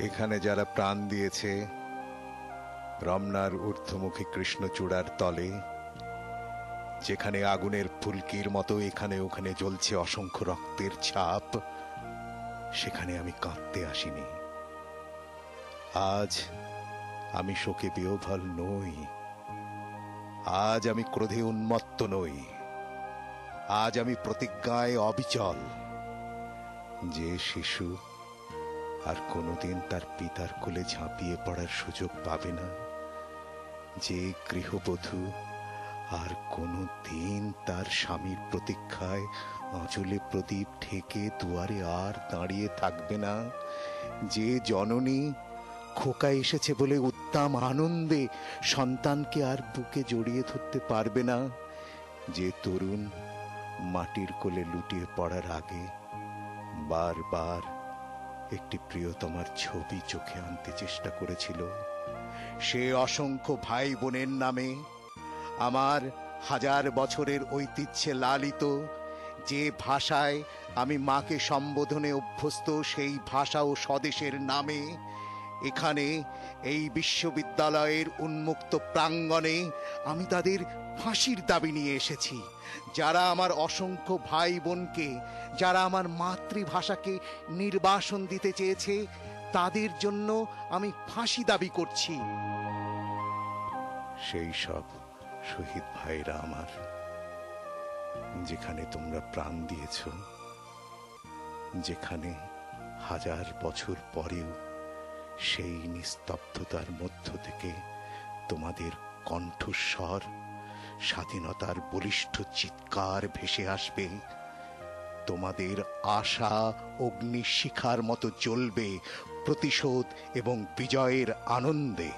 এখানে যারা প্রাণ দিয়েছে রমনার ঊর্ধ্বমুখী কৃষ্ণচূড়ার তলে, যেখানে আগুনের ফুলকির মতো এখানে ওখানে জ্বলছে অসংখ্য রক্তের ছাপ, সেখানে আমি কাঁদতে আসিনি। আজ আমি শোকে বিহ্বল নই, আজ আমি ক্রোধে উন্মত্ত নই, আজ আমি প্রতিজ্ঞায় অবিচল। যে শিশু আর কোনোদিন তার পিতার কোলে ঝাঁপিয়ে পড়ার সুযোগ পাবে না, যে গৃহবধূ আর কোনো দিন তার স্বামীর প্রতীক্ষায় আঁচলে প্রদীপ ঠেকে দুয়ারে আর দাঁড়িয়ে থাকবে না, যে জননী খোকা এসেছে বলে উত্তাম আনন্দে সন্তানকে আর বুকে জড়িয়ে ধরতে পারবে না, যে তরুণ মাটির কোলে লুটিয়ে পড়ার আগে বারবার একটি প্রিয়তমার ছবি চোখে আনতে চেষ্টা করেছিল, সে অসংখ্য ভাই বোনের নামে, আমার হাজার বছরের ঐতিহ্যে লালিত যে ভাষায় আমি মাকে সম্বোধনে অভ্যস্ত, সেই ভাষা ও স্বদেশের নামে এখানে এই বিশ্ববিদ্যালয়ের উন্মুক্ত প্রাঙ্গণে আমি তাদের ফাঁসির দাবি নিয়ে এসেছি। যারা আমার অসংখ্য ভাই বোনকে, যারা আমার মাতৃভাষাকে নির্বাসন দিতে চেয়েছে, তাদের জন্য আমি ফাঁসি দাবি করছি। সেই সব শহীদ ভাইরা আমার, যেখানে তোমরা প্রাণ দিয়েছ, যেখানে হাজার বছর পরেও সেই নিস্তব্ধতার মধ্য থেকে তোমাদের কণ্ঠস্বর, স্বাধীনতার বলিষ্ঠ চিৎকার ভেসে আসবে, তোমাদের আশা অগ্নিশিখার মতো জ্বলবে প্রতিশোধ এবং বিজয়ের আনন্দে।